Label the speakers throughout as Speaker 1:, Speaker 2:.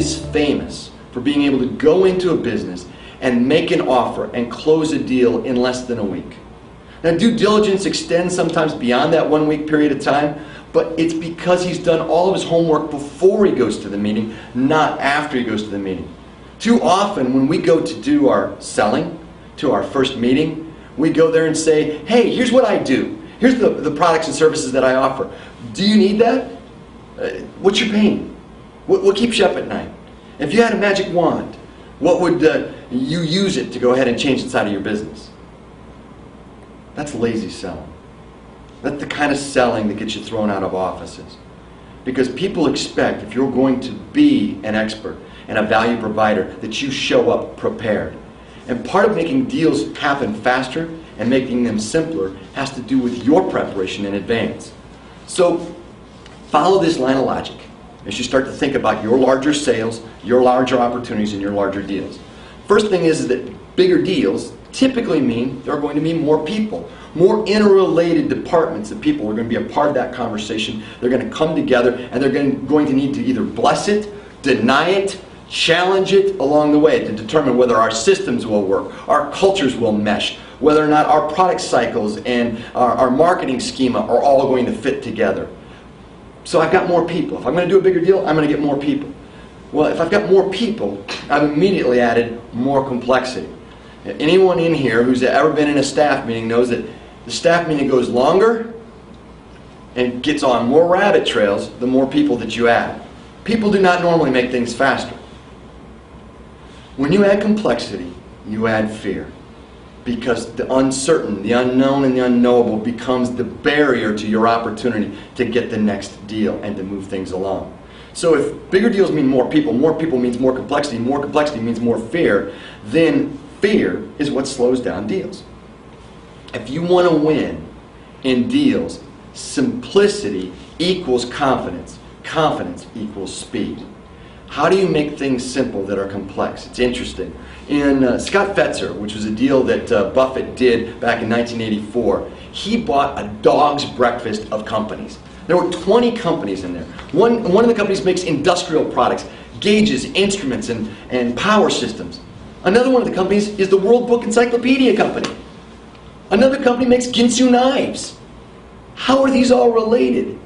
Speaker 1: is famous for being able to go into a business and make an offer and close a deal in less than a week. Now, due diligence extends sometimes beyond that 1 week period of time, but it's because he's done all of his homework before he goes to the meeting, not after he goes to the meeting. Too often when we go to do our selling, to our first meeting, we go there and say, hey, here's what I do. Here's the products and services that I offer. Do you need that? What's your pain? What keeps you up at night? If you had a magic wand, what would you use it to go ahead and change inside of your business? That's lazy selling. That's the kind of selling that gets you thrown out of offices. Because people expect, if you're going to be an expert and a value provider, that you show up prepared. And part of making deals happen faster and making them simpler has to do with your preparation in advance. So follow this line of logic as you start to think about your larger sales, your larger opportunities, and your larger deals. First thing is that bigger deals typically mean there are going to be more people, more interrelated departments of people are going to be a part of that conversation. They're going to come together and they're going to need to either bless it, deny it, challenge it along the way to determine whether our systems will work, our cultures will mesh, whether or not our product cycles and our marketing schema are all going to fit together. So I've got more people. If I'm going to do a bigger deal, I'm going to get more people. Well, if I've got more people, I've immediately added more complexity. Anyone in here who's ever been in a staff meeting knows that the staff meeting goes longer and gets on more rabbit trails the more people that you add. People do not normally make things faster. When you add complexity, you add fear. Because the uncertain, the unknown, and the unknowable becomes the barrier to your opportunity to get the next deal and to move things along. So if bigger deals mean more people means more complexity means more fear, then fear is what slows down deals. If you want to win in deals, simplicity equals confidence. Confidence equals speed. How do you make things simple that are complex? It's interesting. In Scott Fetzer, which was a deal that Buffett did back in 1984, he bought a dog's breakfast of companies. There were 20 companies in there. One of the companies makes industrial products, gauges, instruments, and power systems. Another one of the companies is the World Book Encyclopedia Company. Another company makes Ginsu knives. How are these all related?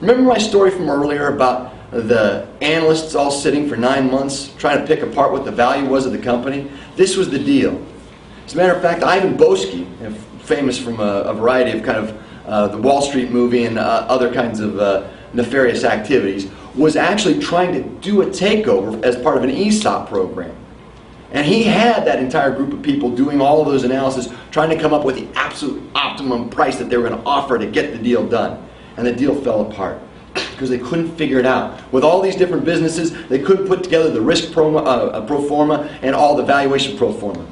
Speaker 1: Remember my story from earlier about the analysts all sitting for 9 months trying to pick apart what the value was of the company? This was the deal. As a matter of fact, Ivan Boesky, famous from a variety of kind of the Wall Street movie and other kinds of nefarious activities, was actually trying to do a takeover as part of an ESOP program. And he had that entire group of people doing all of those analysis, trying to come up with the absolute optimum price that they were going to offer to get the deal done. And the deal fell apart because they couldn't figure it out. With all these different businesses, they couldn't put together the risk pro forma and all the valuation pro forma.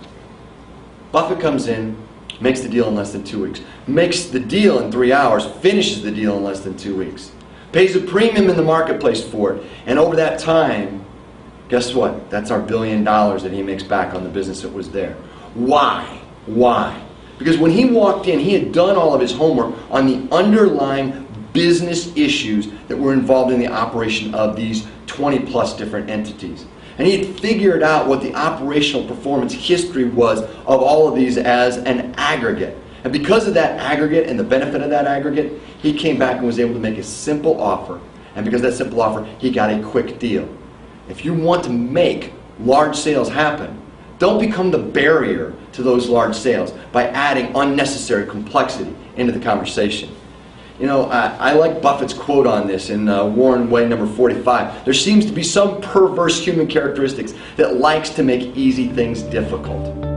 Speaker 1: Buffett comes in, makes the deal in less than 2 weeks, makes the deal in 3 hours, finishes the deal in less than 2 weeks, pays a premium in the marketplace for it, and over that time, guess what? That's our $1 billion that he makes back on the business that was there. Why? Why? Because when he walked in, he had done all of his homework on the underlying business issues that were involved in the operation of these 20 plus different entities. And he had figured out what the operational performance history was of all of these as an aggregate. And because of that aggregate and the benefit of that aggregate, he came back and was able to make a simple offer. And because of that simple offer, he got a quick deal. If you want to make large sales happen, don't become the barrier to those large sales by adding unnecessary complexity into the conversation. You know, I like Buffett's quote on this in Warren Way number 45. There seems to be some perverse human characteristics that likes to make easy things difficult.